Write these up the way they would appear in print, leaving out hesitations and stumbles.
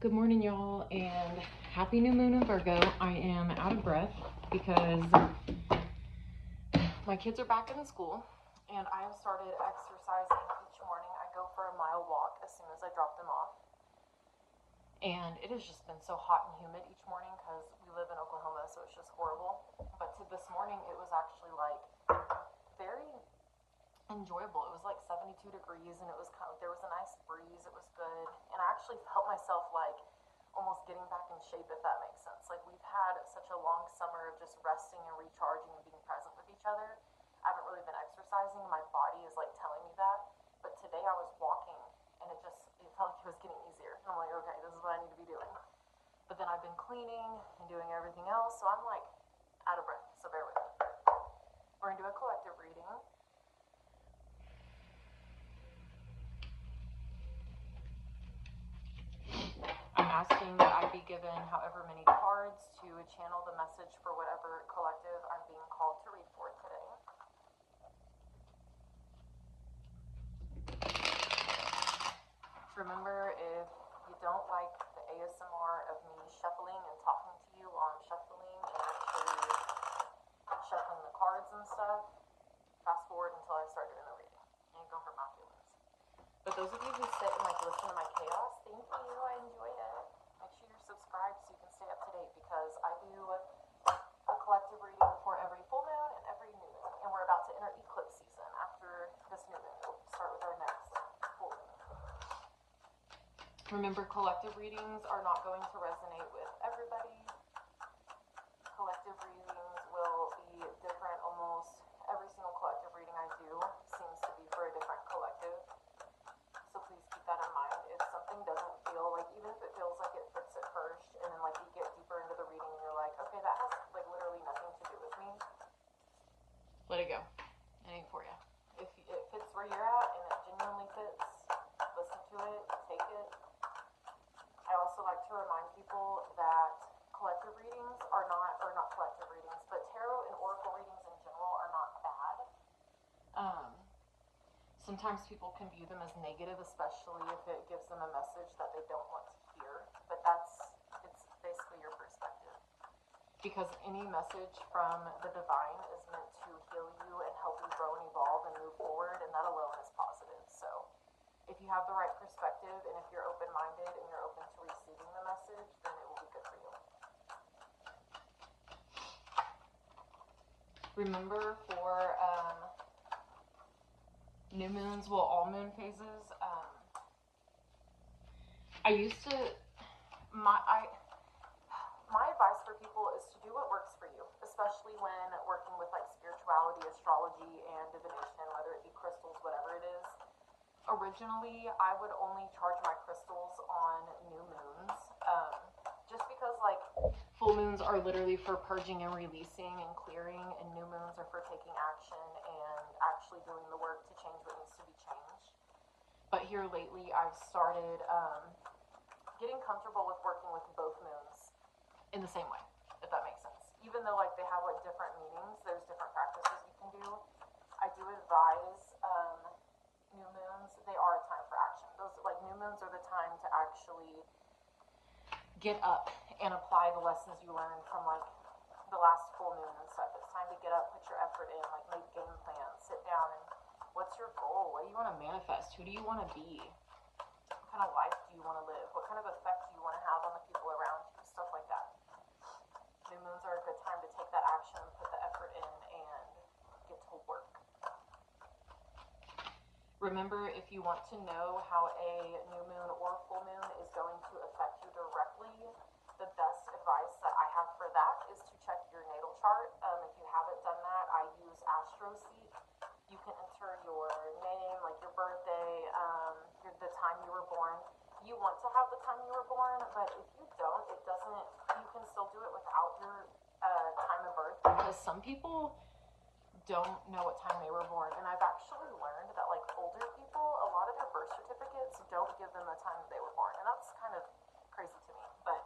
Good morning, y'all, and happy new moon in Virgo. I am out of breath because my kids are back in school, and I have started exercising each morning. I go for a mile walk as soon as I drop them off, and it has just been so hot and humid each morning because we live in Oklahoma, so it's just horrible. But this morning, it was actually like very enjoyable. It was like 72 degrees, and it was kind of, there was a nice breeze. It was good, and I actually felt myself like almost getting back in shape, if that makes sense. Like, we've had such a long summer of just resting and recharging and being present with each other. I haven't really been exercising. My body is like telling me that. But today I was walking, and it felt like it was getting easier. And I'm like, okay, this is what I need to be doing. But then I've been cleaning and doing everything else, so I'm like out of breath. So bear with me. We're gonna do a collective reading. I'm asking that I be given however many cards to channel the message for whatever collective I'm being called to read for today. Remember, if you don't like the ASMR of me shuffling and talking to you while I'm shuffling and actually shuffling the cards and stuff, fast forward until I start doing the reading. You ain't gonna hurt my feelings. But those of you who sit and like listen to my chaos, thank you. I enjoy it. Make sure you're subscribed so you can stay up to date, because I do a collective reading for every full moon and every new moon. And we're about to enter eclipse season after this new moon. We'll start with our next full moon. Remember, collective readings are not going to resonate with everybody. Collective readings will be different. Almost every single collective reading I do seems to be for a different collective. So please keep that in mind. If something doesn't feel like, even if it feels like it fits at first, and then like you get deeper into the reading and you're like, okay, that has like literally nothing to do with me, let it go. It ain't for you. If it fits where you're at and it genuinely fits, listen to it, take it. I also like to remind people that collective readings are not, or not collective readings, but tarot and oracle readings in general are not bad. Sometimes people can view them as negative, especially if it gives them a message that they don't want to hear, but it's basically your perspective. Because any message from the divine is meant to heal you and help you grow and evolve and move forward, and that alone is positive. So if you have the right perspective, and if you're open-minded and you're open to receiving the message, then it will be good for you. Remember, for new moons, well, all moon phases, I used to, my advice for people is to do what works for you, especially when working with like spirituality, astrology, and divination, whether it be crystals, whatever it is. Originally, I would only charge my crystals on new moons, just because like full moons are literally for purging and releasing and clearing, and new moons are for taking action and actually doing the work to change what needs to be changed. But here lately, I've started getting comfortable with working with both moons in the same way, if that makes sense. Even though like they have like different meanings, there's different practices you can do. I do advise new moons, they are a time for action. Those like new moons are the time to actually get up and apply the lessons you learned from like the last full moon and stuff. It's time to get up, put your effort in, like make game plans, sit down, and what's your goal? What do you want to manifest? Who do you want to be? What kind of life do you want to live? What kind of effect do you want to have on the people around you? Stuff like that. New moons are a good time to take that action, put the effort in, and get to work. Remember, if you want to know how a new moon or full moon is going to affect you directly, the best advice that I have for that is to check your natal chart. If you haven't done that, I use AstroSeek. You can enter your name, like your birthday, the time you were born. You want to have the time you were born, but if you don't, it doesn't, you can still do it without your time of birth, because some people don't know what time they were born. And I've actually learned that like older people, a lot of their birth certificates don't give them the time that they were born, and that's kind of crazy to me. But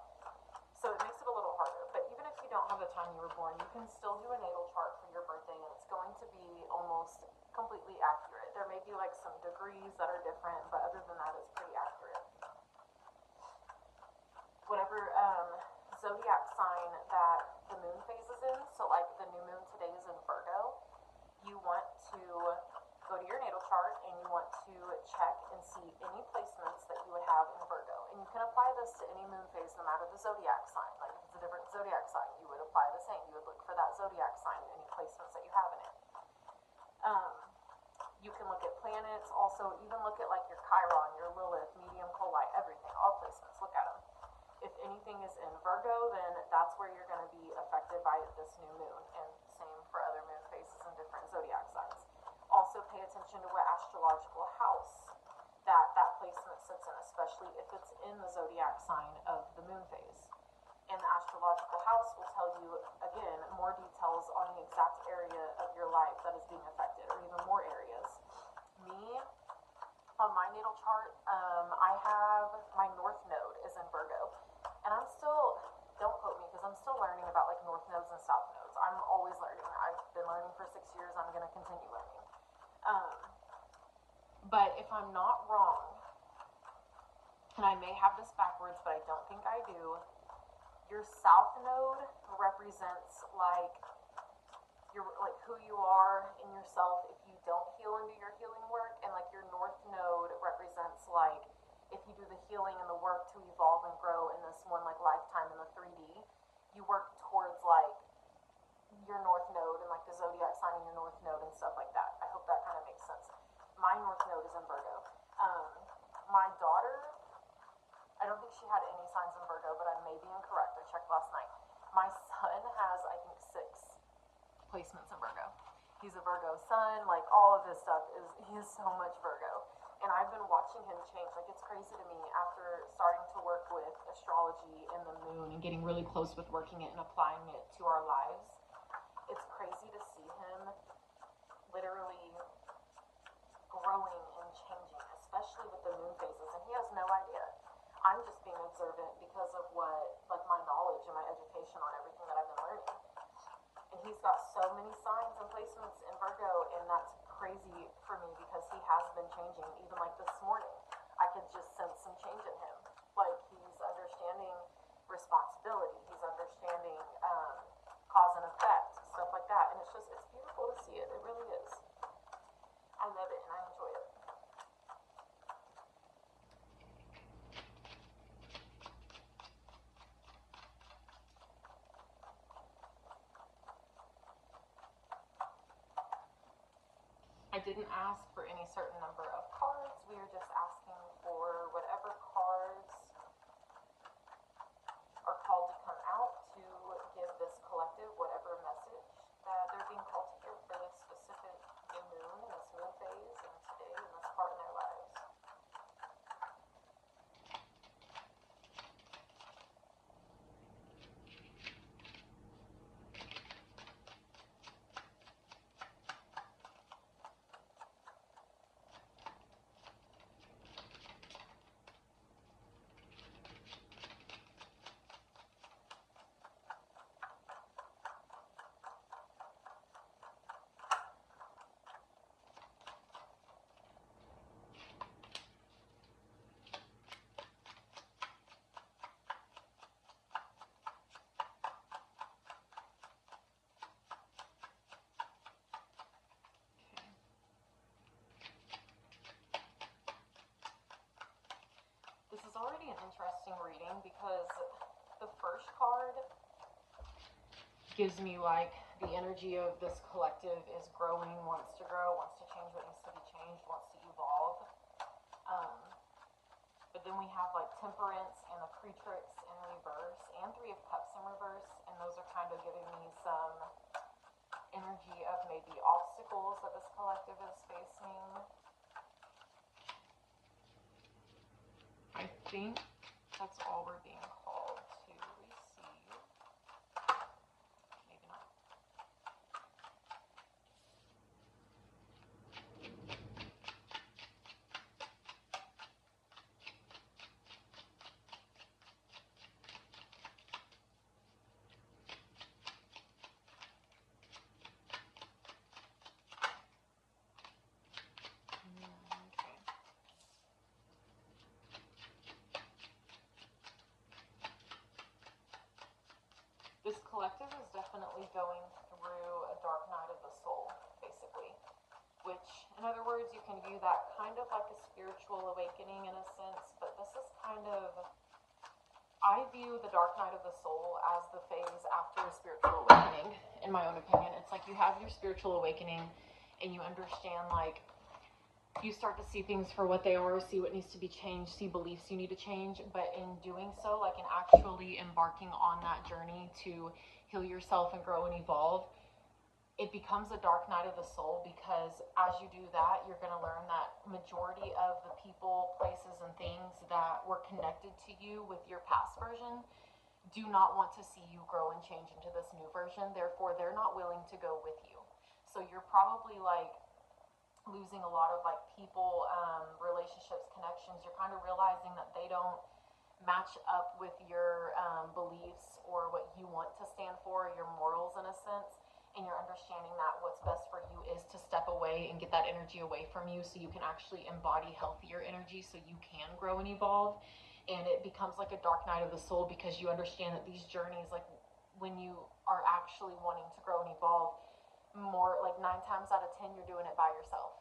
so it makes it a little harder. But even if you don't have the time you were born, you can still do a natal chart for your birthday, and it's going to be almost completely accurate. There may be like some degrees that are different, but other than that, it's pretty accurate. this to any moon phase, no matter the zodiac sign. Like if it's a different zodiac sign, you would apply the same. You would look for that zodiac sign in any placements that you have in it. You can look at planets, also even look at like your Chiron, your Lilith, medium colite, everything, all placements, look at them. If anything is in Virgo, then that's where you're going to be affected by this new moon, and same for other moon phases and different zodiac signs. Also pay attention to what astrological house that placement sits in, especially if it's in the zodiac sign of the moon phase. And the astrological house will tell you, again, more details on the exact area of your life that is being affected, or even more areas. Me, on my natal chart, I have my north node is in Virgo. And I'm still, don't quote me, because I'm still learning about like north nodes and south nodes. I'm always learning. I've been learning for 6 years. I'm going to continue learning. But if I'm not wrong, and I may have this backwards, but I don't think I do, your south node represents like who you are in yourself if you don't heal and do your healing work, and like your north node represents like if you do the healing and the work to evolve and grow in this one like lifetime in the 3D, you work towards like your north node and like the zodiac sign in your north node and stuff like that. I hope that kind of makes sense. My north node is in Virgo. My daughter, I don't think she had any signs in Virgo, but I may be incorrect. I checked last night. My son has, I think, 6 placements in Virgo. He's a Virgo sun. Like all of his stuff he is so much Virgo. And I've been watching him change. Like it's crazy to me after starting to work with astrology and the moon and getting really close with working it and applying it to our lives. It's crazy to see him literally growing and changing, especially with the moon phases. And he has no idea. I'm just being observant because of what, like my knowledge and my education on everything that I've been learning. And he's got so many signs and placements in Virgo, and that's crazy for me because he has been changing. Even like this morning, I could just sense some change in him. Like he's understanding responsibility, he's understanding cause and effect, stuff like that. And it's beautiful to see it. It really is. I love it and I enjoy it. I didn't ask for any certain number of cards. We are just asking for whatever cards are called to come out to give this collective whatever message that they're being called to give for this specific new moon and this moon phase and today and this part in their lives. This is already an interesting reading because the first card gives me like the energy of this collective is growing, wants to grow, wants to change what needs to be changed, wants to evolve. But then we have like Temperance and the Creatrix in reverse and Three of Cups in reverse, and those are kind of giving me some energy of maybe obstacles that this collective is facing. I think that's all we're being called to receive. Maybe not. This collective is definitely going through a dark night of the soul, basically. Which, in other words, you can view that kind of like a spiritual awakening in a sense, but this is kind of I view the dark night of the soul as the phase after a spiritual awakening, in my own opinion. It's like you have your spiritual awakening and you understand, like, you start to see things for what they are, see what needs to be changed, see beliefs you need to change. But in doing so, like in actually embarking on that journey to heal yourself and grow and evolve, it becomes a dark night of the soul, because as you do that, you're going to learn that majority of the people, places, and things that were connected to you with your past version do not want to see you grow and change into this new version. Therefore, they're not willing to go with you. So you're probably like losing a lot of like people, relationships, connections. You're kind of realizing that they don't match up with your beliefs or what you want to stand for, your morals in a sense. And you're understanding that what's best for you is to step away and get that energy away from you, so you can actually embody healthier energy, so you can grow and evolve. And it becomes like a dark night of the soul, because you understand that these journeys, like when you are actually wanting to grow and evolve, more like 9 times out of 10 you're doing it by yourself.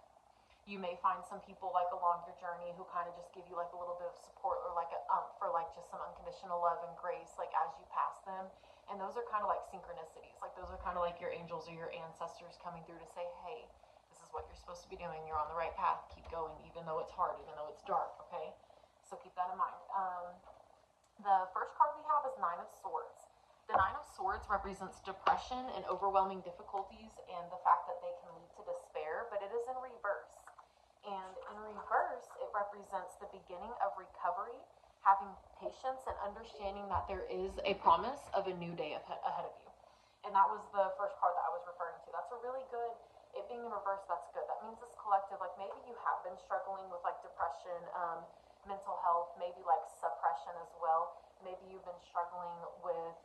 You may find some people like along your journey who kind of just give you like a little bit of support, or like a for like just some unconditional love and grace like as you pass them. And those are kind of like synchronicities. Like those are kind of like your angels or your ancestors coming through to say, hey, this is what you're supposed to be doing. You're on the right path. Keep going, even though it's hard, even though it's dark, okay? So keep that in mind. The first card we have is Nine of Swords. The Nine of Swords represents depression and overwhelming difficulties and the fact that they can lead to despair, but it is in reverse. And in reverse, it represents the beginning of recovery, having patience, and understanding that there is a promise of a new day ahead of you. And that was the first card that I was referring to. That's a really good, it being in reverse, that's good. That means this collective, like maybe you have been struggling with like depression, mental health, maybe like suppression as well. Maybe you've been struggling with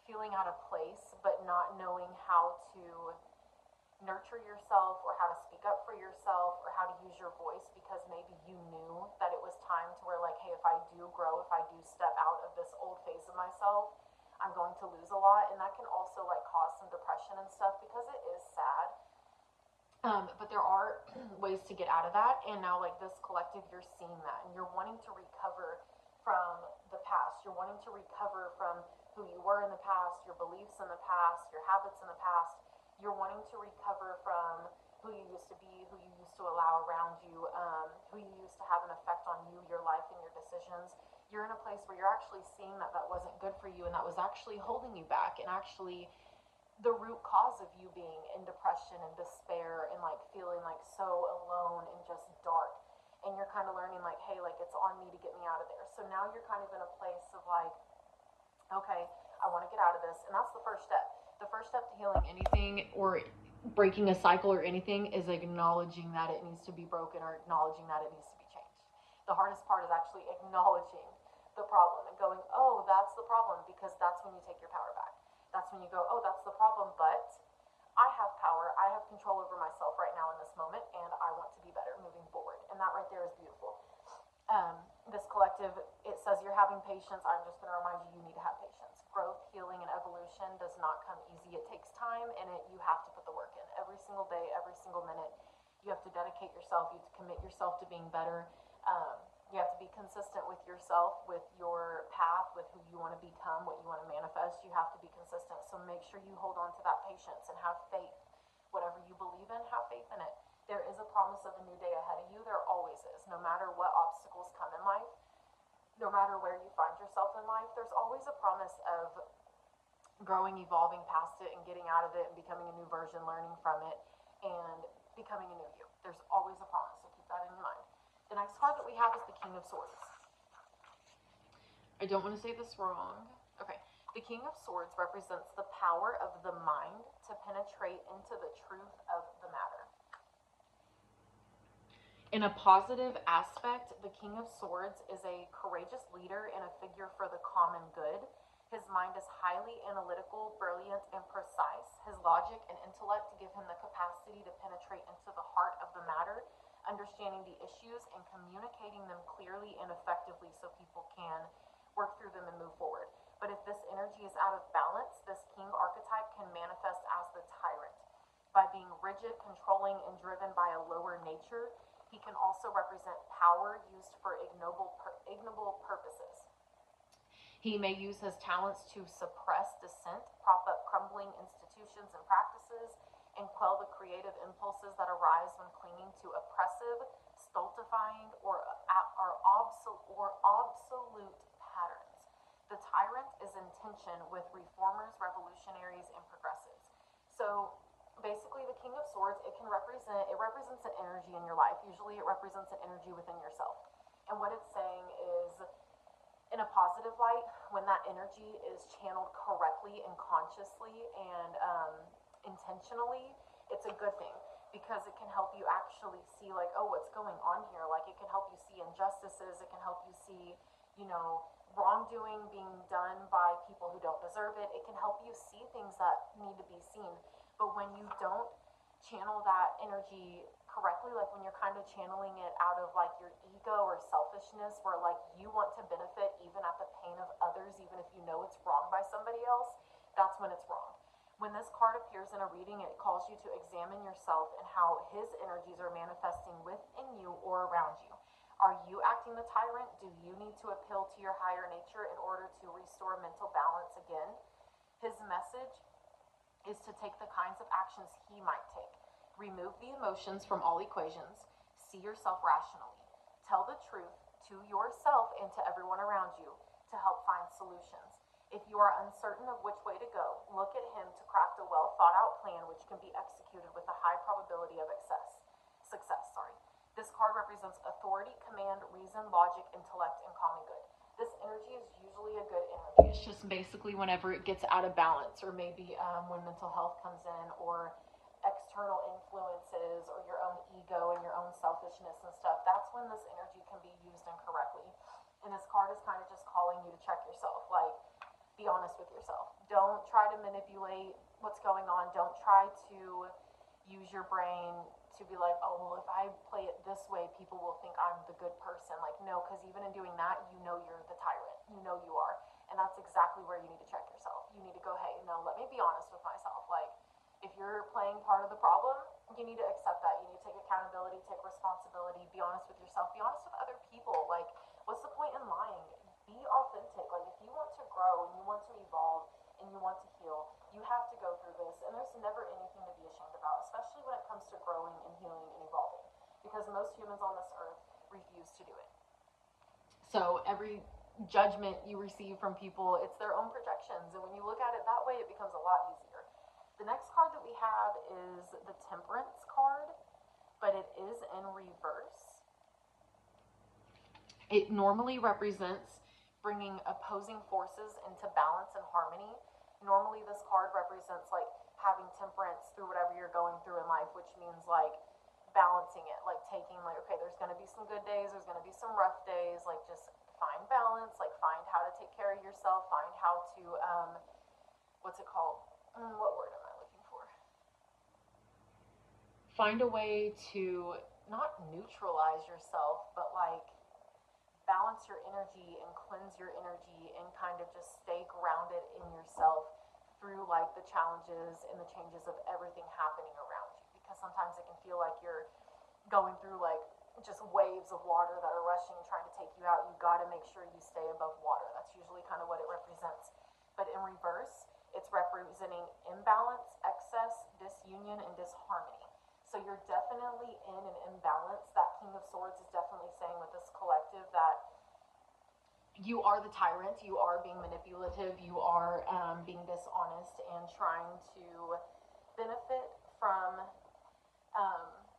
feeling out of place, but not knowing how to nurture yourself or how to speak up for yourself or how to use your voice, because maybe you knew that it was time to where like, hey, if I do grow, if I do step out of this old phase of myself, I'm going to lose a lot. And that can also like cause some depression and stuff, because it is sad. But there are ways to get out of that. And now like this collective, you're seeing that and you're wanting to recover from the past. You're wanting to recover from who you were in the past, your beliefs in the past, your habits in the past. You're wanting to recover from who you used to be, who you used to allow around you, who you used to have an effect on you, your life, and your decisions. You're in a place where you're actually seeing that that wasn't good for you, and that was actually holding you back, and actually the root cause of you being in depression and despair and like feeling like so alone and just dark. And you're kind of learning like, hey, like it's on me to get me out of there. So now you're kind of in a place of like, okay, I want to get out of this. And that's the first step. The first step to healing anything or breaking a cycle or anything is acknowledging that it needs to be broken, or acknowledging that it needs to be changed. The hardest part is actually acknowledging the problem and going, oh, that's the problem, because that's when you take your power back. That's when you go, oh, that's the problem, but I have power. I have control over myself right now in this moment, and I want to be better moving forward. And that right there is beautiful. This collective, it says you're having patience. I'm just going to remind you, you need to have patience. Growth, healing, and evolution does not come easy. It takes time, and you have to put the work in every single day, every single minute. You have to dedicate yourself. You have to commit yourself to being better. You have to be consistent with yourself, with your path, with who you want to become, what you want to manifest. You have to be consistent. So make sure you hold on to that patience and have faith. Whatever you believe in, have faith in it. There is a promise of a new day ahead of you. There always is. No matter what obstacles come in life, no matter where you find yourself in life, there's always a promise of growing, evolving past it, and getting out of it and becoming a new version, learning from it, and becoming a new you. There's always a promise, so keep that in mind. The next card that we have is the King of Swords. I don't want to say this wrong. Okay. The King of Swords represents the power of the mind to penetrate into the truth of the matter. In a positive aspect, the King of Swords is a courageous leader and a figure for the common good. His mind is highly analytical, brilliant, and precise. His logic and intellect give him the capacity to penetrate into the heart of the matter, understanding the issues and communicating them clearly and effectively so people can work through them and move forward. But if this energy is out of balance, this king archetype can manifest as the tyrant. By being rigid, controlling, and driven by a lower nature, he can also represent power used for ignoble purposes. He may use his talents to suppress dissent, prop up crumbling institutions and practices, and quell the creative impulses that arise when clinging to oppressive, stultifying, or obsolete patterns. The tyrant is in tension with reformers, revolutionaries, and progressives. So basically, the King of Swords, it represents an energy in your life. Usually it represents an energy within yourself. And what it's saying is, in a positive light, when that energy is channeled correctly and consciously and intentionally, it's a good thing, because it can help you actually see, like, oh, what's going on here. Like, it can help you see injustices. It can help you see, wrongdoing being done by people who don't deserve it. It can help you see things that need to be seen. But when you don't channel that energy correctly, like when you're kind of channeling it out of like your ego or selfishness, where like you want to benefit even at the pain of others, even if you know it's wrong by somebody else, that's when it's wrong. When this card appears in a reading, it calls you to examine yourself and how his energies are manifesting within you or around you. Are you acting the tyrant? Do you need to appeal to your higher nature in order to restore mental balance again? His message is to take the kinds of actions he might take. Remove the emotions from all equations. See yourself rationally. Tell the truth to yourself and to everyone around you to help find solutions. If you are uncertain of which way to go, look at him to craft a well-thought-out plan which can be executed with a high probability of success. This card represents authority, command, reason, logic, intellect, and common good. This energy is usually a good energy. It's just basically whenever it gets out of balance, or maybe when mental health comes in, or external influences, or your own ego and your own selfishness and stuff, that's when this energy can be used incorrectly. And this card is kind of just calling you to check yourself. Like, be honest with yourself. Don't try to manipulate what's going on. Don't try to use your brain to be like, oh, well, if I play it this way, people will think I'm the good person. Like, no, because even in doing that, you're the tyrant. You are. And that's exactly where you need to check yourself. You need to go, hey, no, let me be honest with myself. Like, if you're playing part of the problem, you need to accept that. You need to take accountability, take responsibility, be honest with yourself, be honest with other people. Like, what's the point in lying? Be authentic. Like, if you want to grow and you want to evolve and you want to heal, you have to go through this. And there's never anything to be ashamed about, especially when it comes to growing and healing and evolving, because most humans on this earth refuse to do it. So every judgment you receive from people, it's their own projections. And when you look at it that way, it becomes a lot easier. The next card that we have is the Temperance card, but it is in reverse. It normally represents bringing opposing forces into balance and harmony. Normally this card represents like having temperance through whatever you're going through in life, which means like balancing it, like taking like, okay, there's going to be some good days, there's going to be some rough days, like just find balance, like find how to take care of yourself, find how to, what's it called? What word am I looking for? Find a way to not neutralize yourself, but like balance your energy and cleanse your energy and kind of just stay grounded in yourself through like the challenges and the changes of everything happening around you, because sometimes it can feel like you're going through like just waves of water that are rushing, trying to take you out. You got to make sure you stay above water. That's usually kind of what it represents. But in reverse, it's representing imbalance, excess, disunion, and disharmony. So you're definitely in an imbalance. That King of Swords is definitely saying with this collective that you are the tyrant, you are being manipulative, you are being dishonest and trying to benefit from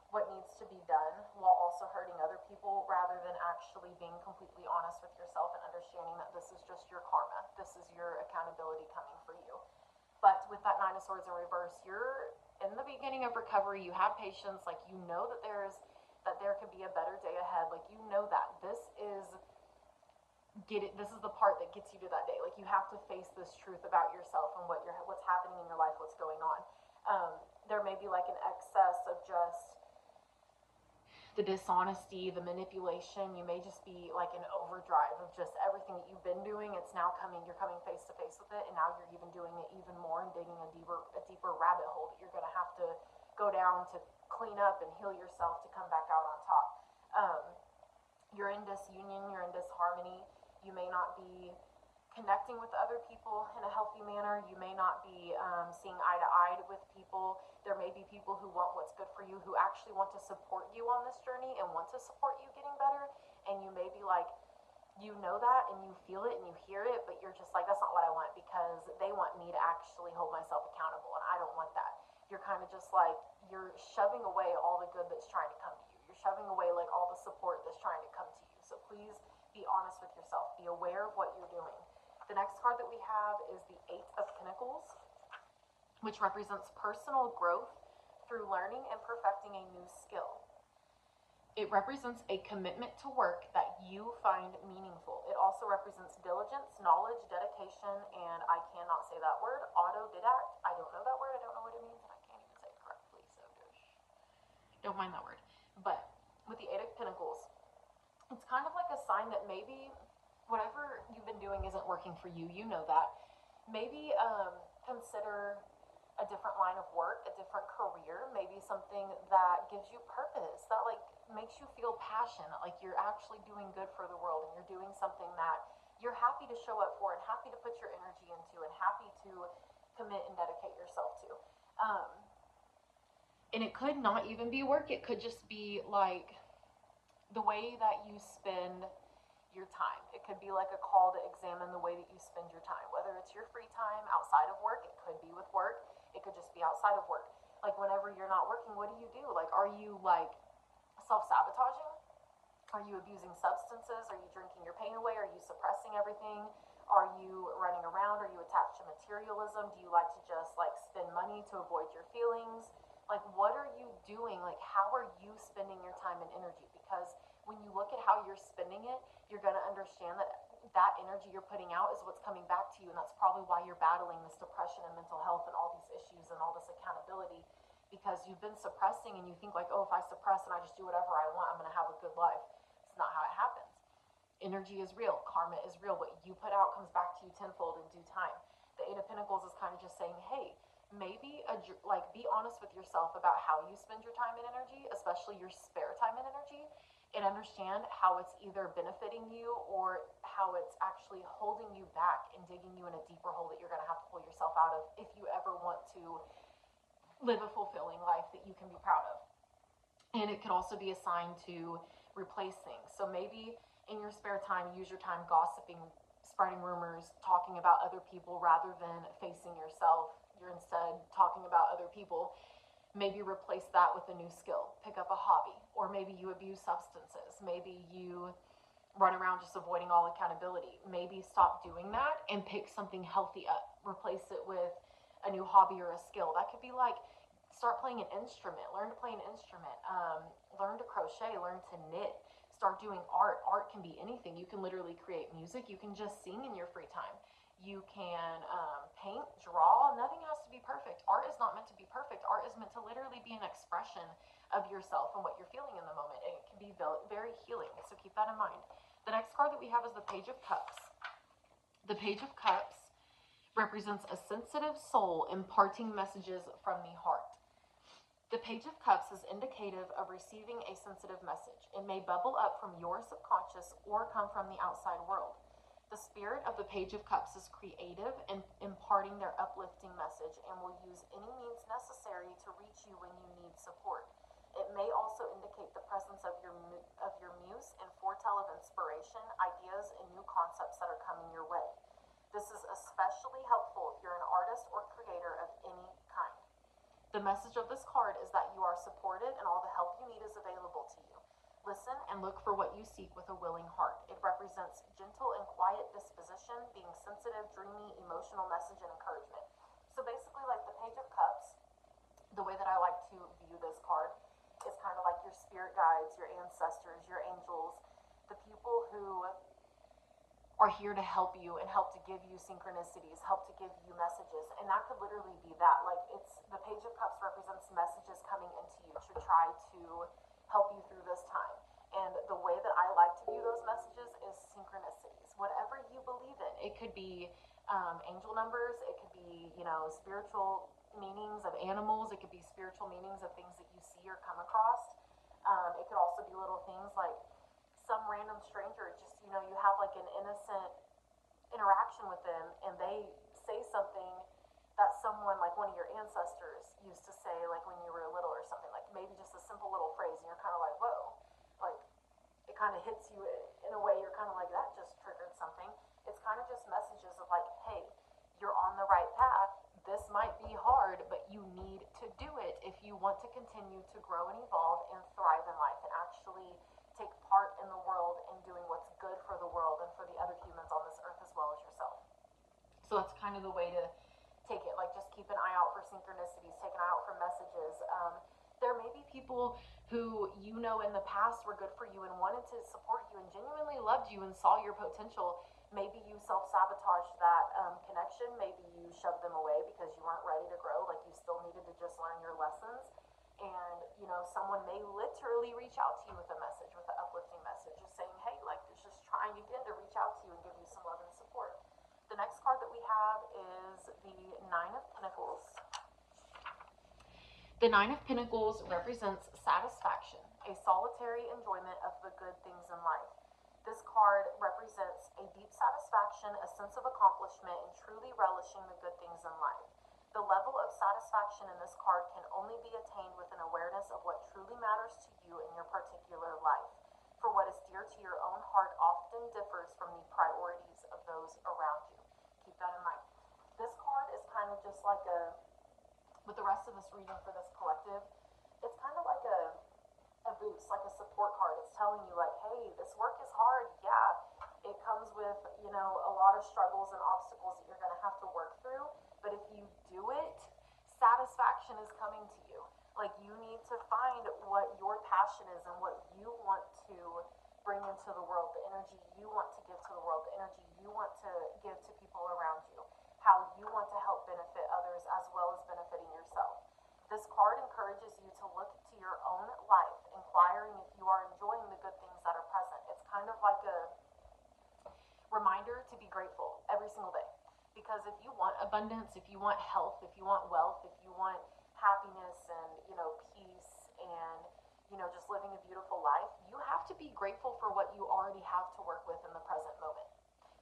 what needs to be done while also hurting other people, rather than actually being completely honest with yourself and understanding that this is just your karma. This is your accountability coming for you. But with that Nine of Swords in reverse, you're in the beginning of recovery. You have patience. Like, you know that there could be a better day ahead. Like, you know that this is the part that gets you to that day. Like, you have to face this truth about yourself and what's happening in your life, what's going on. There may be like an excess of just the dishonesty, the manipulation. You may just be like an overdrive of just everything that you've been doing. It's now you're coming face to face with it, and now you're even doing it even more and digging a deeper rabbit hole that you're going to have to go down to clean up and heal yourself to come back out on top. You're in disunion, you're in disharmony. You may not be connecting with other people in a healthy manner. You may not be seeing eye to eye with people. There may be people who want what's good for you, who actually want to support you on this journey and want to support you getting better. And you may be like, you know that and you feel it and you hear it, but you're just like, that's not what I want, because they want me to actually hold myself accountable, and I don't want that. You're kind of just like, you're shoving away all the good that's trying to come to you. You're shoving away like all the support that's trying to come to you. So please be honest with yourself. Be aware of what you're doing. The next card that we have is the Eight of Pentacles, which represents personal growth through learning and perfecting a new skill. It represents a commitment to work that you find meaningful. It also represents diligence, knowledge, dedication, and I cannot say that word, autodidact. I don't know that word. I don't know what it means, and I can't even say it correctly, so don't mind that word. But with the Eight of Pentacles, it's kind of like a sign that maybe whatever you've been doing isn't working for you. You know that. Maybe consider a different line of work, a different career, maybe something that gives you purpose, that like makes you feel passion, like you're actually doing good for the world, and you're doing something that you're happy to show up for and happy to put your energy into and happy to commit and dedicate yourself to. And it could not even be work. It could just be like the way that you spend your time. It could be like a call to examine the way that you spend your time, whether it's your free time outside of work. It could be with work. It could just be outside of work. Like whenever you're not working, what do? Like, are you like self-sabotaging? Are you abusing substances? Are you drinking your pain away? Are you suppressing everything? Are you running around? Are you attached to materialism? Do you like to just like spend money to avoid your feelings? Like, what are you doing? Like, how are you spending your time and energy? Because when you look at how you're spending it, you're going to understand that that energy you're putting out is what's coming back to you, and that's probably why you're battling this depression and mental health and all these issues and all this accountability, because you've been suppressing, and you think like, oh, if I suppress and I just do whatever I want, I'm going to have a good life. It's not how it happens. Energy is real. Karma is real. What you put out comes back to you tenfold in due time. The Eight of Pentacles is kind of just saying, hey, maybe like be honest with yourself about how you spend your time and energy, especially your spare time and energy, and understand how it's either benefiting you or how it's actually holding you back and digging you in a deeper hole that you're going to have to pull yourself out of if you ever want to live a fulfilling life that you can be proud of. And it could also be a sign to replace things. So maybe in your spare time, use your time gossiping, spreading rumors, talking about other people rather than facing yourself. You're instead talking about other people. Maybe replace that with a new skill. Pick up a hobby. Or maybe you abuse substances. Maybe you run around just avoiding all accountability. Maybe stop doing that and pick something healthy up. Replace it with a new hobby or a skill. That could be like, start playing an instrument. Learn to play an instrument. Learn to crochet. Learn to knit. Start doing art. Art can be anything. You can literally create music. You can just sing in your free time. You can paint, draw. Nothing has to be perfect. Art is not meant to be perfect. Art is meant to literally be an expression of yourself and what you're feeling in the moment. And it can be very healing. So keep that in mind. The next card that we have is the Page of Cups. The Page of Cups represents a sensitive soul imparting messages from the heart. The Page of Cups is indicative of receiving a sensitive message. It may bubble up from your subconscious or come from the outside world. The spirit of the Page of Cups is creative in imparting their uplifting message and will use any means necessary to reach you when you need support. It may also indicate the presence of your muse and foretell of inspiration, ideas, and new concepts that are coming your way. This is especially helpful if you're an artist or creator of any kind. The message of this card is that you are supported and all the help you need is available to you. Listen and look for what you seek with a willing heart. It represents gentle and quiet disposition, being sensitive, dreamy, emotional message and encouragement. So basically, like the Page of Cups, the way that I like to view this card is kind of like your spirit guides, your ancestors, your angels, the people who are here to help you and help to give you synchronicities, help to give you messages. And that could literally be that. Like, it's the Page of Cups represents messages coming into you to try to help you through this time. And the way that I like to view those messages is synchronicities. Whatever you believe in. It could be angel numbers. It could be, spiritual meanings of animals. It could be spiritual meanings of things that you see or come across. It could also be little things like some random stranger, just, you have like an innocent interaction interaction with them and they say something that someone, like one of your ancestors, used to say, like when you were little or something, like maybe just a simple little phrase, and you're kind of like, whoa, like it kind of hits you in a way you're kind of like, that just triggered something. It's kind of just messages of like, hey, you're on the right path. This might be hard, but you need to do it if you want to continue to grow and evolve and thrive in life and actually take part in the world and doing what's good for the world and for the other humans on this earth as well as yourself. So that's kind of the way to take it. Like, just keep an eye out for synchronicities, take an eye out for messages. There may be people who you know in the past were good for you and wanted to support you and genuinely loved you and saw your potential. Maybe you self-sabotaged that connection. Maybe you shoved them away because you weren't ready to grow. Like, you still needed to just learn your lessons. And, you know, someone may literally reach out to you with a message, with an uplifting message, just saying, hey, like, it's just trying again to reach out to you and give you some love and support. The next card that we have is the Nine of Pentacles. The Nine of Pentacles represents satisfaction, a solitary enjoyment of the good things in life. This card represents a deep satisfaction, a sense of accomplishment, and truly relishing the good things in life. The level of satisfaction in this card can only be attained with an awareness of what truly matters to you in your particular life. For what is dear to your own heart often differs from the priorities of those around you. Keep that in mind. This card is kind of just like with the rest of this reading for this collective, it's kind of like a boost, like a support card. It's telling you like, hey, this work is hard. Yeah, it comes with, you know, a lot of struggles and obstacles that you're going to have to work through. But if you do it, satisfaction is coming to you. Like, you need to find what your passion is and what you want to bring into the world, the energy you want to give to the world, the energy you want to give to people around you, how you want to help benefit others as well as benefiting yourself. This card encourages you to look to your own life, inquiring if you are enjoying the good things that are present. It's kind of like a reminder to be grateful every single day. Because if you want abundance, if you want health, if you want wealth, if you want happiness and, you know, peace and, you know, just living a beautiful life, you have to be grateful for what you already have to work with in the present moment.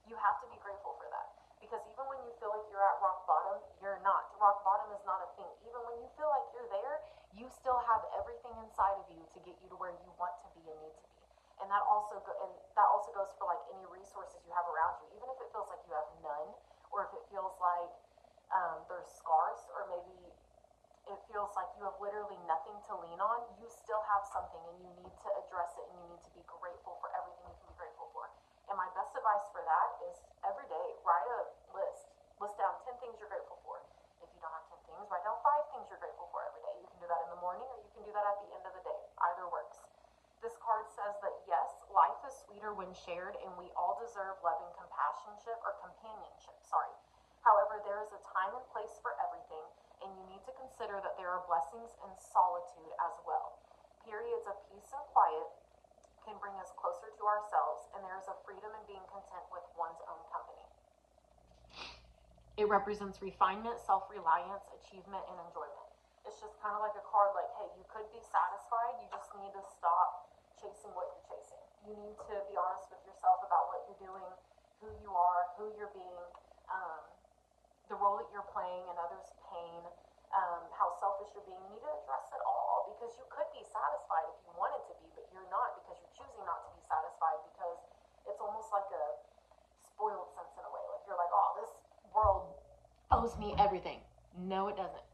You have to be grateful for that. Because even when you feel like you're at rock bottom, you're not. Rock bottom is not a thing. Even when you feel like you're there, you still have everything inside of you to get you to where you want to be and need to be. And that also goes for like any resources you have around you. Even if it feels like you have none, or if it feels like there's scars, or maybe it feels like you have literally nothing to lean on, you still have something and you need to address it and you need to be grateful for everything you can be grateful for. And my best advice for that is every day, write a list. List down 10 things you're grateful for. If you don't have 10 things, write down 5 things you're grateful for every day. You can do that in the morning or you can do that at the end of the day. Either works. This card says that yes, life is sweeter when shared and we all deserve love and companionship. However, there is a time and place for everything, and you need to consider that there are blessings in solitude as well. Periods of peace and quiet can bring us closer to ourselves, and there is a freedom in being content with one's own company. It represents refinement, self-reliance, achievement, and enjoyment. It's just kind of like a card like, hey, you could be satisfied, you just need to stop chasing what you're chasing. You need to be honest with yourself about what you're doing, who you are, who you're being, the role that you're playing in others' pain, how selfish you're being. You need to address it all, because you could be satisfied if you wanted to be, but you're not, because you're choosing not to be satisfied, because it's almost like a spoiled sense in a way. Like, you're like, oh, this world owes me everything. No, it doesn't.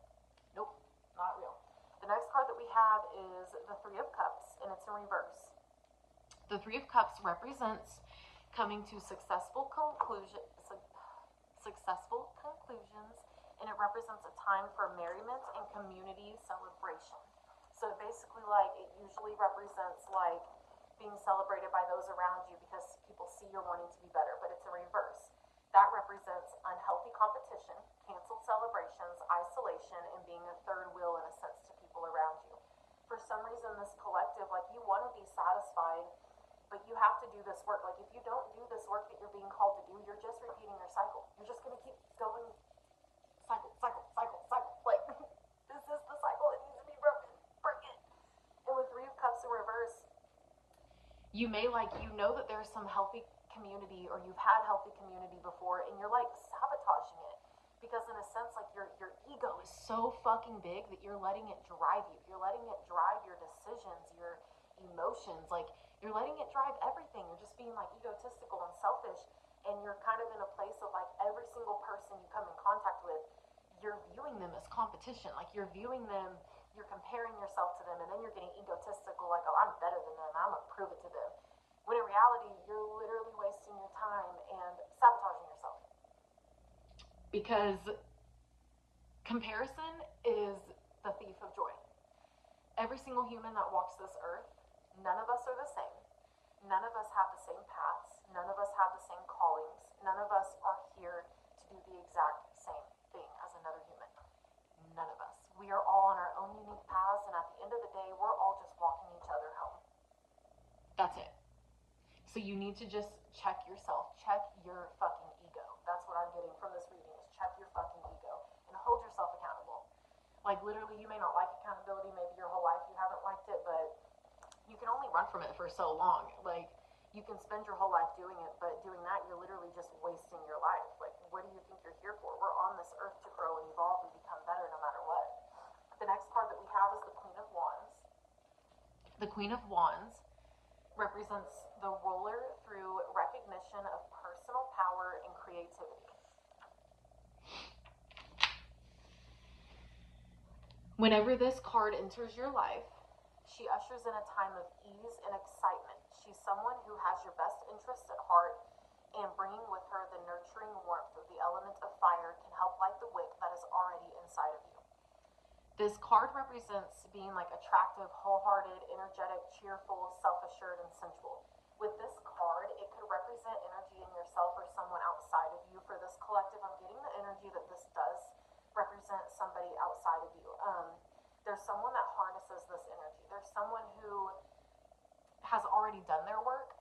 Nope, not real. The next card that we have is the Three of Cups, and it's in reverse. The Three of Cups represents coming to successful conclusions, and it represents a time for merriment and community celebration. So basically, like, it usually represents like being celebrated by those around you because people see you're wanting to be better, but it's a reverse. That represents unhealthy competition, canceled celebrations, isolation, and being a third wheel in a sense to people around you. For some reason, this collective, like, you want to be satisfied, but you have to do this work. Like, if you don't do this work that you're being called to do, you're just repeating your cycle. You're just going to keep going cycle. Like, this is the cycle that needs to be broken. Break it. And with Three of Cups in reverse, you may, like, you know that there's some healthy community, or you've had healthy community before, and you're like sabotaging it. Because in a sense, like your ego is so fucking big that you're letting it drive you. You're letting it drive your decisions, your emotions. Like, you're letting it drive everything. You're just being like egotistical and selfish. And you're kind of in a place of like every single person you come in contact with, you're viewing them as competition. Like, you're viewing them, you're comparing yourself to them, and then you're getting egotistical, like, oh, I'm better than them, I'm gonna prove it to them. When in reality, you're literally wasting your time and sabotaging yourself. Because comparison is the thief of joy. Every single human that walks this earth, none of us are the same. None of us have the same paths. None of us have the same callings. None of us are here to do the exact same thing as another human. None of us. We are all on our own unique paths, and at the end of the day, we're all just walking each other home. That's it. So you need to just check yourself. Check your fucking ego. That's what I'm getting from this reading, is check your fucking ego and hold yourself accountable. Like, literally, you may not like accountability. Maybe your whole life you haven't liked it, but you can only run from it for so long. Like, you can spend your whole life doing it, but doing that, you're literally just wasting your life. Like, what do you think you're here for? We're on this earth to grow and evolve and become better no matter what. The next card that we have is the Queen of Wands. The Queen of Wands represents the ruler through recognition of personal power and creativity. Whenever this card enters your life, she ushers in a time of ease and excitement. She's someone who has your best interests at heart, and bringing with her the nurturing warmth of the element of fire can help light the wick that is already inside of you. This card represents being like attractive, wholehearted, energetic, cheerful, self-assured, and sensual. With this card, it could represent energy in yourself or someone outside of you. For this collective, I'm getting the energy that this does represent somebody outside of you. There's someone that harnesses this energy. There's someone who has already done their work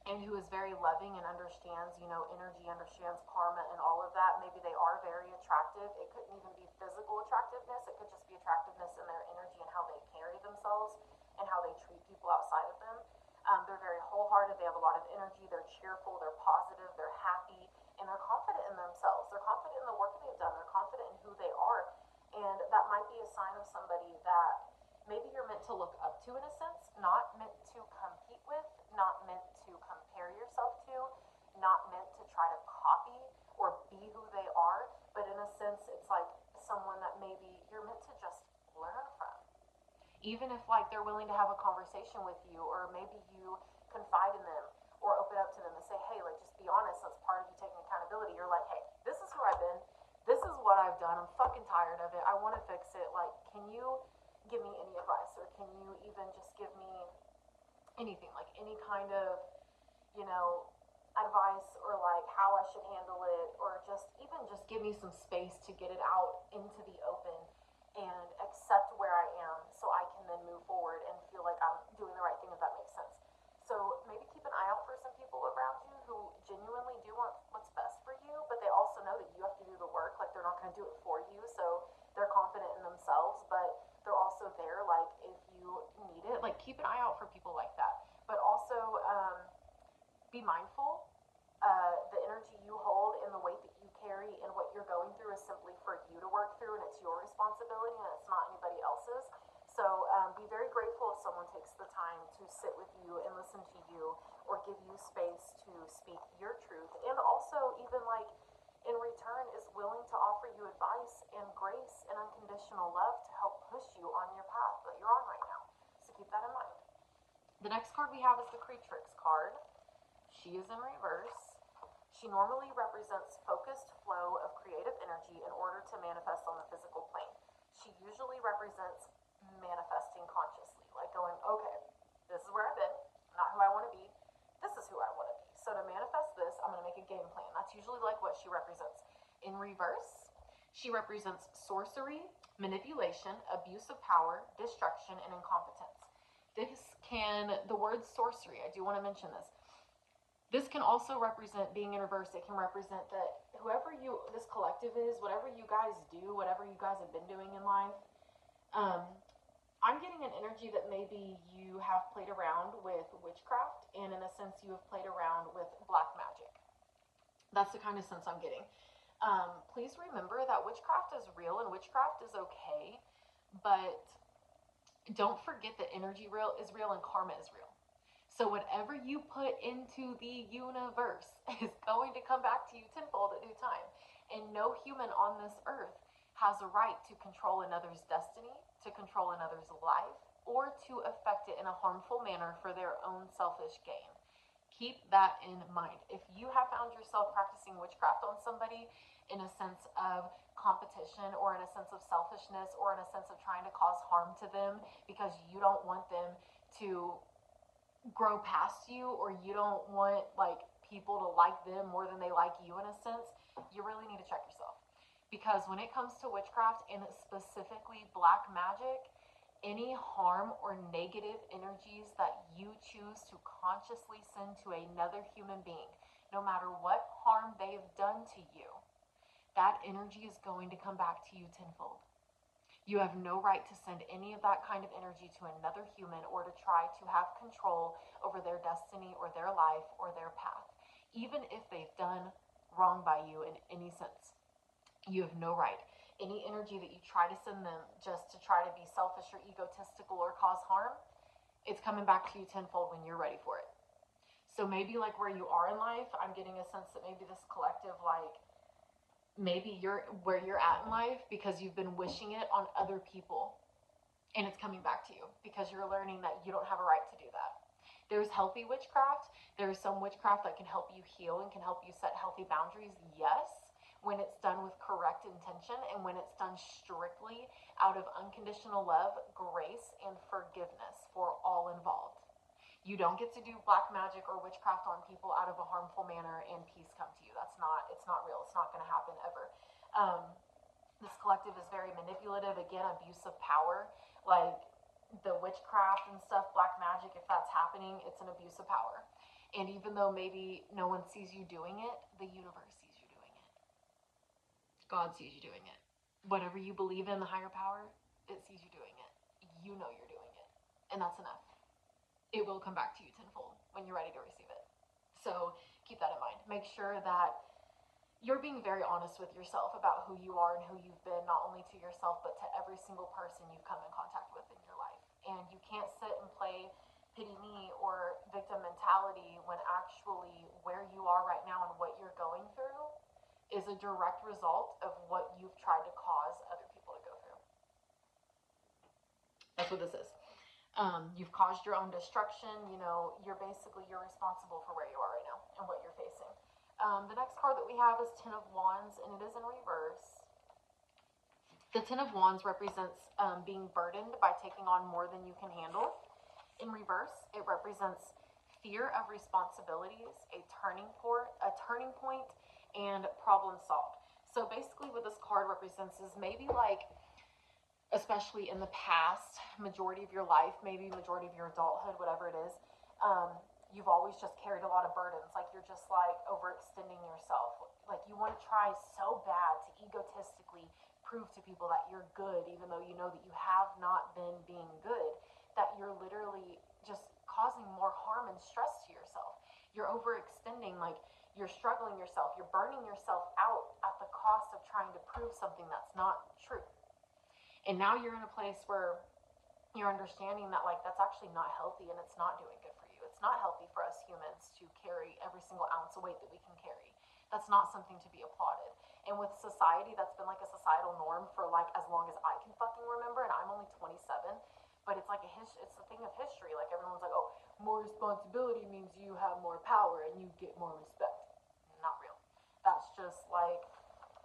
and who is very loving and understands, energy, understands karma and all of that. Maybe they are very attractive. It couldn't even be physical attractiveness. It could just be attractiveness in their energy and how they carry themselves and how they treat people outside of them. They're very wholehearted. They have a lot of energy. They're cheerful. They're positive. They're happy. And they're confident in themselves. They're confident in the work that they've done. They're confident in who they are. And that might be a sign of somebody that maybe you're meant to look up to, in a sense, not meant to compete with, not meant to compare yourself to, not meant to try to copy or be who they are, but in a sense, it's like someone that maybe you're meant to just learn from. Even if like they're willing to have a conversation with you, or maybe you confide in them or open up to them and say, hey, like, just be honest, that's part of you taking accountability. You're like, hey, this is who I've been, this is what I've done, I'm fucking tired of it, I want to fix it. Like, can you give me any advice, or can you even just give me anything, like any kind of, advice, or like how I should handle it, or just give me some space to get it out into the open and accept where I am, so I can then move forward and feel like I'm doing the right thing, if that makes sense. So maybe keep an eye out for some people around you who genuinely do want what's best for you, but they also know that you have to do the work. Like, they're not going to do it for you, so they're confident in themselves, but they're also there, like, if you need it. Like, keep an eye out for people like that. But also, be mindful. The energy you hold and the weight that you carry and what you're going through is simply for you to work through, and it's your responsibility, and it's not anybody else's. So be very grateful if someone takes the time to sit with you and listen to you, or give you space to speak your truth, and also even like in return is willing to offer you advice and grace and unconditional love to help push you on your path that you're on right now. So keep that in mind. The next card we have is the Creatrix card. She is in reverse. She normally represents focused flow of creative energy in order to manifest on the physical plane. She usually represents manifesting consciously, like going, okay, this is where I've been, not who I want to be, this is who I want to be. So to manifest this, I'm going to make a game plan. That's usually like what she represents. In reverse, she represents sorcery, manipulation, abuse of power, destruction, and incompetence. The word sorcery, I do want to mention this. This can also represent being in reverse. It can represent that whoever this collective is, whatever you guys do, whatever you guys have been doing in life, I'm getting an energy that maybe you have played around with witchcraft, and in a sense you have played around with black magic. That's the kind of sense I'm getting. Please remember that witchcraft is real and witchcraft is okay, but don't forget that energy real is real and karma is real. So whatever you put into the universe is going to come back to you tenfold at due time. And no human on this earth has a right to control another's destiny, to control another's life, or to affect it in a harmful manner for their own selfish gain. Keep that in mind. If you have found yourself practicing witchcraft on somebody in a sense of competition or in a sense of selfishness or in a sense of trying to cause harm to them because you don't want them to grow past you, or you don't want like people to like them more than they like you in a sense, you really need to check yourself. Because when it comes to witchcraft and specifically black magic, any harm or negative energies that you choose to consciously send to another human being, no matter what harm they've done to you, that energy is going to come back to you tenfold. You have no right to send any of that kind of energy to another human or to try to have control over their destiny or their life or their path, even if they've done wrong by you in any sense. You have no right. Any energy that you try to send them just to try to be selfish or egotistical or cause harm, it's coming back to you tenfold when you're ready for it. So maybe like where you are in life, I'm getting a sense that maybe this collective, like maybe you're where you're at in life because you've been wishing it on other people, and it's coming back to you because you're learning that you don't have a right to do that. There's healthy witchcraft. There's some witchcraft that can help you heal and can help you set healthy boundaries, yes, when it's done with correct intention and when it's done strictly out of unconditional love, grace, and forgiveness for all involved. You don't get to do black magic or witchcraft on people out of a harmful manner and peace come to you. It's not real. It's not going to happen ever. This collective is very manipulative. Again, abuse of power. Like the witchcraft and stuff, black magic, if that's happening, it's an abuse of power. And even though maybe no one sees you doing it, the universe sees you doing it. God sees you doing it. Whatever you believe in, the higher power, it sees you doing it. You know you're doing it. And that's enough. It will come back to you tenfold when you're ready to receive it. So keep that in mind. Make sure that you're being very honest with yourself about who you are and who you've been, not only to yourself, but to every single person you've come in contact with in your life. And you can't sit and play pity me or victim mentality when actually where you are right now and what you're going through is a direct result of what you've tried to cause other people to go through. That's what this is. You've caused your own destruction. You're responsible for where you are right now and what you're facing. The next card that we have is Ten of Wands, and it is in reverse. The Ten of Wands represents being burdened by taking on more than you can handle. In reverse, it represents fear of responsibilities, a turning point, and problem solved. So basically what this card represents is maybe like, especially in the past, majority of your life, maybe majority of your adulthood, whatever it is, you've always just carried a lot of burdens. Like you're just like overextending yourself. Like you want to try so bad to egotistically prove to people that you're good, even though you know that you have not been being good, that you're literally just causing more harm and stress to yourself. You're overextending, like you're struggling yourself. You're burning yourself out at the cost of trying to prove something that's not true. And now you're in a place where you're understanding that like that's actually not healthy and it's not doing good for you. It's not healthy for us humans to carry every single ounce of weight that we can carry. That's not something to be applauded. And with society, that's been like a societal norm for like as long as I can fucking remember, and I'm only 27, but it's like it's a thing of history. Like everyone's like, oh, more responsibility means you have more power and you get more respect. Not real. That's just like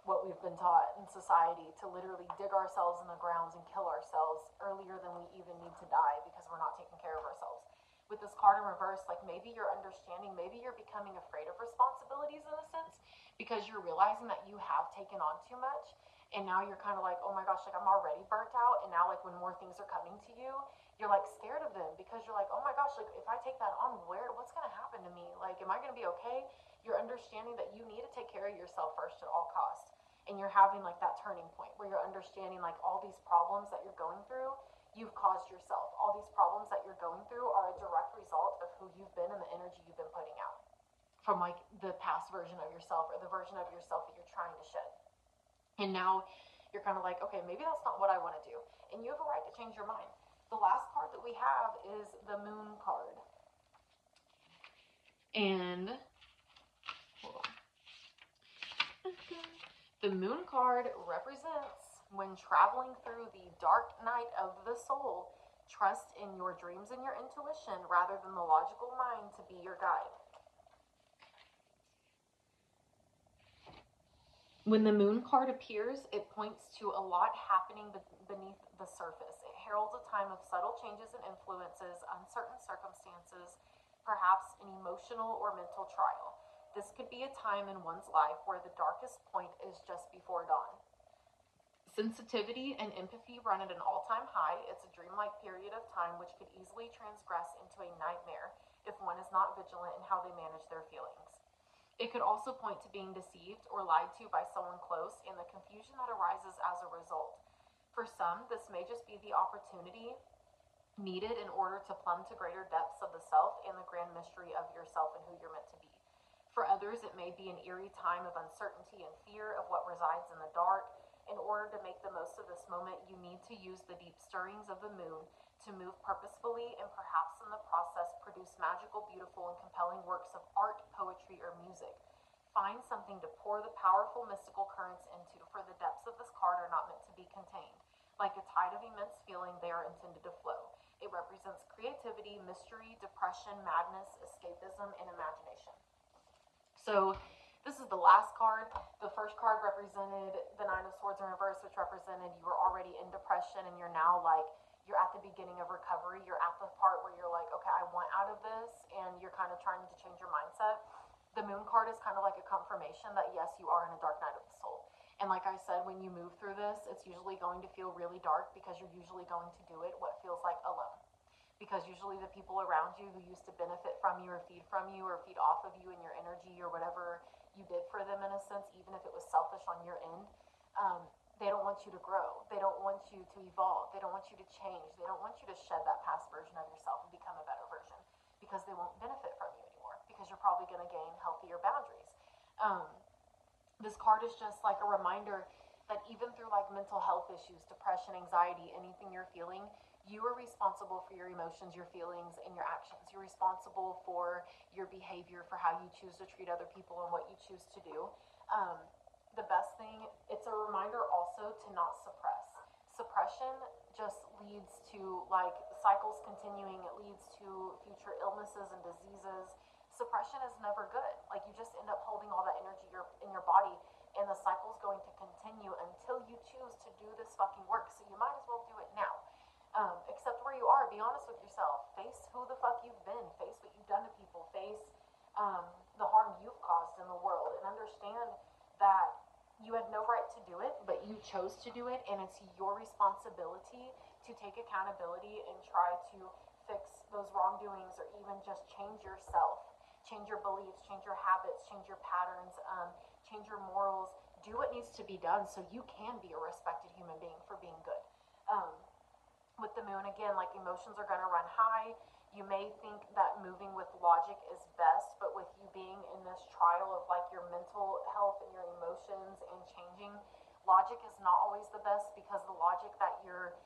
what we've been taught in society, to literally dig ourselves in the grounds and kill ourselves earlier than we even need to die because we're not taking care of ourselves. With this card in reverse, like maybe you're understanding, maybe you're becoming afraid of responsibilities in a sense because you're realizing that you have taken on too much, and now you're kind of like, oh my gosh, like I'm already burnt out, and now like when more things are coming to you, you're like scared of them because you're like, oh my gosh, like if I take that on, what's gonna happen to me? Like, am I gonna be okay? You're understanding that you need to take care of yourself first at all costs. And you're having like that turning point where you're understanding like all these problems that you're going through, you've caused yourself. All these problems that you're going through are a direct result of who you've been and the energy you've been putting out. from like the past version of yourself or the version of yourself that you're trying to shed. And now you're kind of like, okay, maybe that's not what I want to do. And you have a right to change your mind. The last card that we have is the Moon card. And hold on. The Moon card represents when traveling through the dark night of the soul, trust in your dreams and your intuition rather than the logical mind to be your guide. When the Moon card appears, it points to a lot happening beneath the surface. It heralds a time of subtle changes and influences, uncertain circumstances, perhaps an emotional or mental trial. This could be a time in one's life where the darkest point is just before dawn. Sensitivity and empathy run at an all-time high. It's a dreamlike period of time which could easily transgress into a nightmare if one is not vigilant in how they manage their feelings. It could also point to being deceived or lied to by someone close and the confusion that arises as a result. For some, this may just be the opportunity needed in order to plumb to greater depths of the self and the grand mystery of yourself and who you're meant to be. For others, it may be an eerie time of uncertainty and fear of what resides in the dark. In order to make the most of this moment, you need to use the deep stirrings of the moon to move purposefully and perhaps in the process produce magical, beautiful, and compelling works of art, poetry, or music. Find something to pour the powerful mystical currents into, for the depths of this card are not meant to be contained. Like a tide of immense feeling, they are intended to flow. It represents creativity, mystery, depression, madness, escapism, and imagination. So this is the last card. The first card represented the Nine of Swords in reverse, which represented you were already in depression and you're now like, you're at the beginning of recovery. You're at the part where you're like, okay, I want out of this, and you're kind of trying to change your mindset. The Moon card is kind of like a confirmation that yes, you are in a dark night of the soul. And like I said, when you move through this, it's usually going to feel really dark because you're usually going to do it what feels like alone. Because usually the people around you who used to benefit from you or feed feed off of you and your energy or whatever you did for them in a sense, even if it was selfish on your end, they don't want you to grow. They don't want you to evolve. They don't want you to change. They don't want you to shed that past version of yourself and become a better version because they won't benefit from you anymore because you're probably going to gain healthier boundaries. This card is just like a reminder that even through like mental health issues, depression, anxiety, anything you're feeling, you are responsible for your emotions, your feelings, and your actions. You're responsible for your behavior, for how you choose to treat other people and what you choose to do. The best thing, it's a reminder also to not suppress. Suppression just leads to like cycles continuing. It leads to future illnesses and diseases. Suppression is never good. Like you just end up holding all that energy in your body, and the cycle's going to continue until you choose to do this fucking work. So you might as well do it now. Accept where you are. Be honest with yourself. Face who the fuck you've been. Face what you've done to people. Face the harm you've caused in the world, and understand that you had no right to do it, but you chose to do it, and it's your responsibility to take accountability and try to fix those wrongdoings or even just change yourself, change your beliefs, change your habits, change your patterns, change your morals. Do what needs to be done so you can be a respected human being for being good. With the moon, again, like emotions are going to run high. You may think that moving with logic is best, but with you being in this trial of like your mental health and your emotions and changing, logic is not always the best because the logic that you're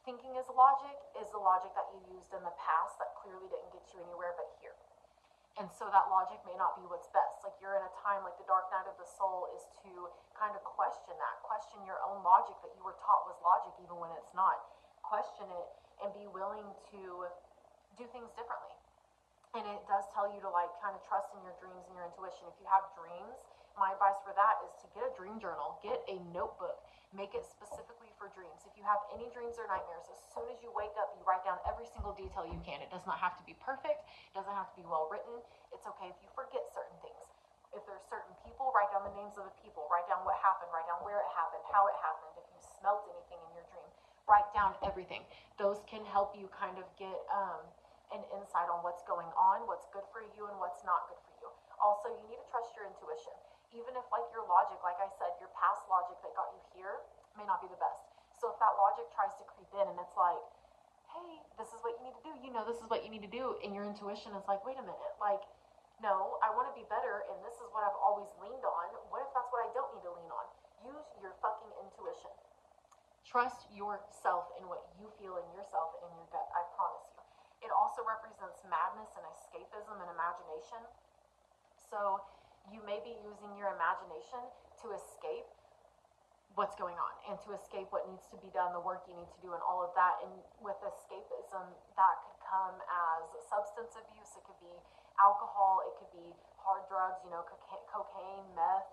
thinking is logic is the logic that you used in the past that clearly didn't get you anywhere but here. And so that logic may not be what's best. Like you're in a time like the dark night of the soul is to kind of question that, question your own logic that you were taught was logic even when it's not. Question it and be willing to do things differently. And it does tell you to like kind of trust in your dreams and your intuition. If you have dreams, my advice for that is to get a dream journal, get a notebook, make it specifically for dreams. If you have any dreams or nightmares, as soon as you wake up, you write down every single detail you can. It does not have to be perfect. It doesn't have to be well written. It's okay if you forget certain things. If there's certain people, write down the names of the people, write down what happened, write down where it happened, how it happened. If you smelt anything in your dream, write down everything. Those can help you kind of get an insight on what's going on, what's good for you and what's not good for you. Also, you need to trust your intuition. Even if like your logic, like I said, your past logic that got you here may not be the best. So if that logic tries to creep in and it's like, hey, this is what you need to do, you know this is what you need to do, and your intuition is like, wait a minute, like No, I want to be better, and this is what I've always leaned on. What if that's what I don't need to lean on? Use your fucking intuition. Trust yourself in what you feel in yourself and in your gut. I promise you. It also represents madness and escapism and imagination. So you may be using your imagination to escape what's going on and to escape what needs to be done, the work you need to do, and all of that. And with escapism, that could come as substance abuse. It could be alcohol. It could be hard drugs, cocaine, meth,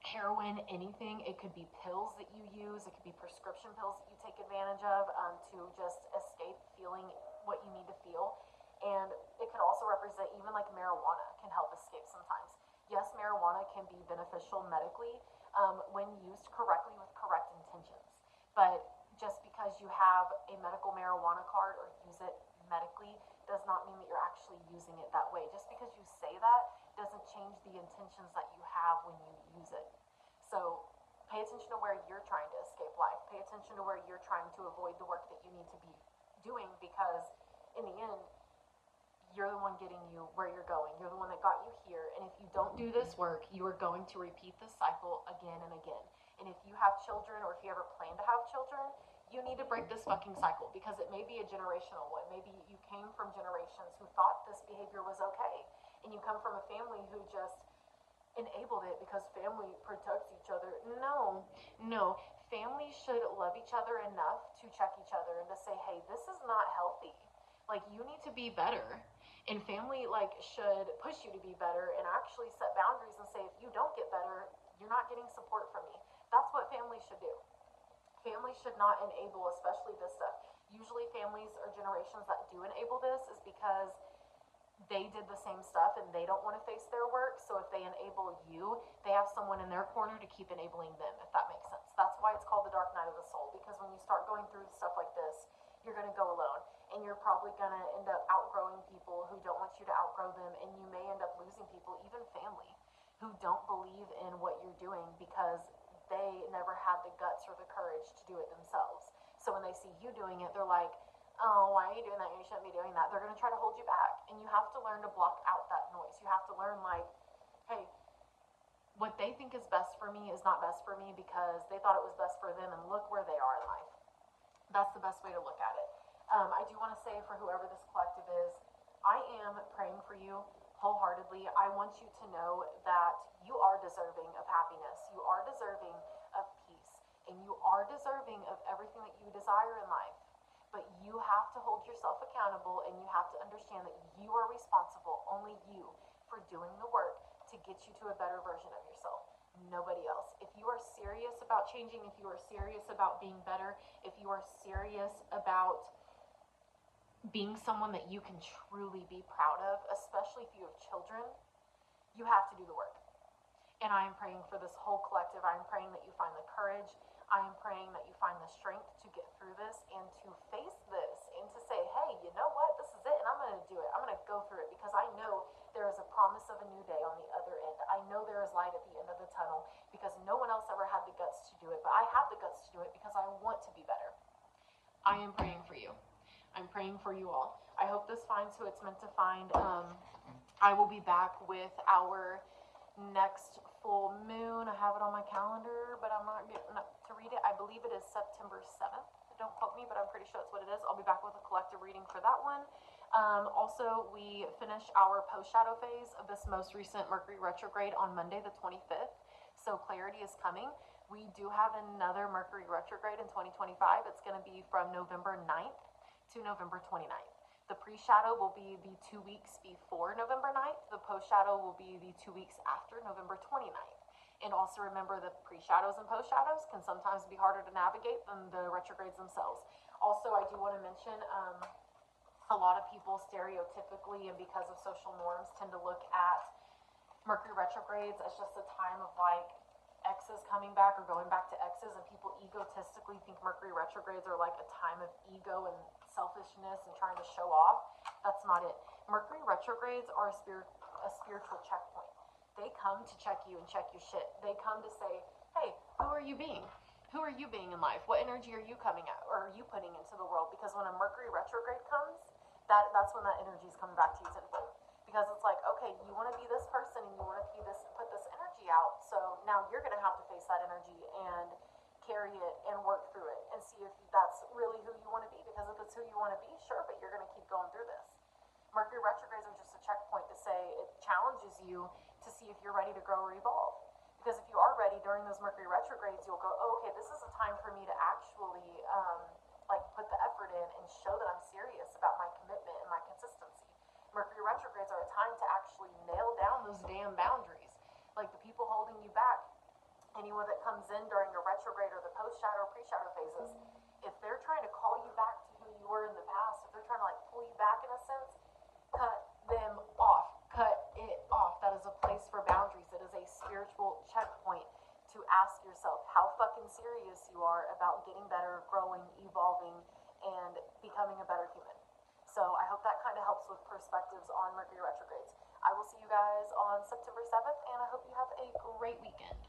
heroin, anything. It could be pills that you use. It could be prescription pills that you take advantage of to just escape feeling what you need to feel. And it could also represent, even like marijuana can help escape sometimes. Yes, marijuana can be beneficial medically when used correctly with correct intentions. But just because you have a medical marijuana card or use it medically does not mean that you're actually using it that way. Just because you say that doesn't change the intentions that you have when you use it. So pay attention to where you're trying to escape life. Pay attention to where you're trying to avoid the work that you need to be doing, because in the end, you're the one getting you where you're going. You're the one that got you here. And if you don't do this work, you are going to repeat this cycle again and again. And if you have children, or if you ever plan to have children, you need to break this fucking cycle, because it may be a generational one. Maybe you came from generations who thought this behavior was okay. And you come from a family who just enabled it because family protects each other. No. Families should love each other enough to check each other and to say, hey, this is not healthy. Like, you need to be better. And family, should push you to be better and actually set boundaries and say, if you don't get better, you're not getting support from me. That's what families should do. Families should not enable, especially this stuff. Usually families or generations that do enable this is because they did the same stuff and they don't want to face their work. So if they enable you, they have someone in their corner to keep enabling them, if that makes sense. That's why it's called the dark night of the soul, because when you start going through stuff like this, you're going to go alone. And you're probably going to end up outgrowing people who don't want you to outgrow them. And you may end up losing people, even family, who don't believe in what you're doing because they never had the guts or the courage to do it themselves. So when they see you doing it, they're like, oh, why are you doing that? You shouldn't be doing that. They're going to try to hold you back. And you have to learn to block out that noise. You have to learn, hey, what they think is best for me is not best for me because they thought it was best for them, and look where they are in life. That's the best way to look at it. I do want to say, for whoever this collective is, I am praying for you wholeheartedly. I want you to know that you are deserving of happiness. You are deserving of peace. And you are deserving of everything that you desire in life. But you have to hold yourself accountable, and you have to understand that you are responsible, only you, for doing the work to get you to a better version of yourself. Nobody else. If you are serious about changing, if you are serious about being better, if you are serious about being someone that you can truly be proud of, especially if you have children, you have to do the work. And I am praying for this whole collective. I am praying that you find the courage. I am praying that you find the strength to get through this and to face this and to say, hey, you know what? This is it, and I'm going to do it. I'm going to go through it, because I know there is a promise of a new day on the other end. I know there is light at the end of the tunnel, because no one else ever had the guts to do it, but I have the guts to do it because I want to be better. I am praying for you. I'm praying for you all. I hope this finds who it's meant to find. I will be back with our next full moon. I have it on my calendar, but I'm not getting up to read it. I believe it is September 7th. Don't quote me, but I'm pretty sure that's what it is. I'll be back with a collective reading for that one. Also, we finish our post-shadow phase of this most recent Mercury retrograde on Monday, the 25th. So clarity is coming. We do have another Mercury retrograde in 2025. It's going to be from November 9th to November 29th. The pre-shadow will be the 2 weeks before November 9th. The post-shadow will be the 2 weeks after November 29th. And also remember, the pre-shadows and post-shadows can sometimes be harder to navigate than the retrogrades themselves. Also, I do want to mention, a lot of people stereotypically and because of social norms tend to look at Mercury retrogrades as just a time of exes coming back or going back to exes, and people egotistically think Mercury retrogrades are like a time of ego and selfishness and trying to show off. That's not it. Mercury retrogrades are a spiritual checkpoint. They come to check you and check your shit. They come to say, hey, who are you being? Who are you being in life? What energy are you coming out, or are you putting into the world? Because when a Mercury retrograde comes, that's when that energy is coming back to you tenfold. because it's like, okay, you want to be this person and you want to be this, put this energy out, so now you're going to have to face that energy and carry it and work through it and see if that's really who you want to be, because if it's who you want to be, sure, but you're going to keep going through this. Mercury retrogrades are just a checkpoint to say, it challenges you to see if you're ready to grow or evolve. Because if you are ready during those Mercury retrogrades, you'll go, oh, okay, this is a time for me to actually like put the effort in and show that I'm serious about my commitment and my consistency. Mercury retrogrades are a time to actually nail down those damn boundaries. Like the people holding you back, anyone that comes in during the retrograde or the post-shadow, pre-shadow phases, if they're trying to call you back to who you were in the past, if they're trying to like pull you back in a sense, cut them off. Cut it off. That is a place for boundaries. It is a spiritual checkpoint to ask yourself how fucking serious you are about getting better, growing, evolving, and becoming a better human. So I hope that kind of helps with perspectives on Mercury retrogrades. I will see you guys on September 7th, and I hope you have a great weekend.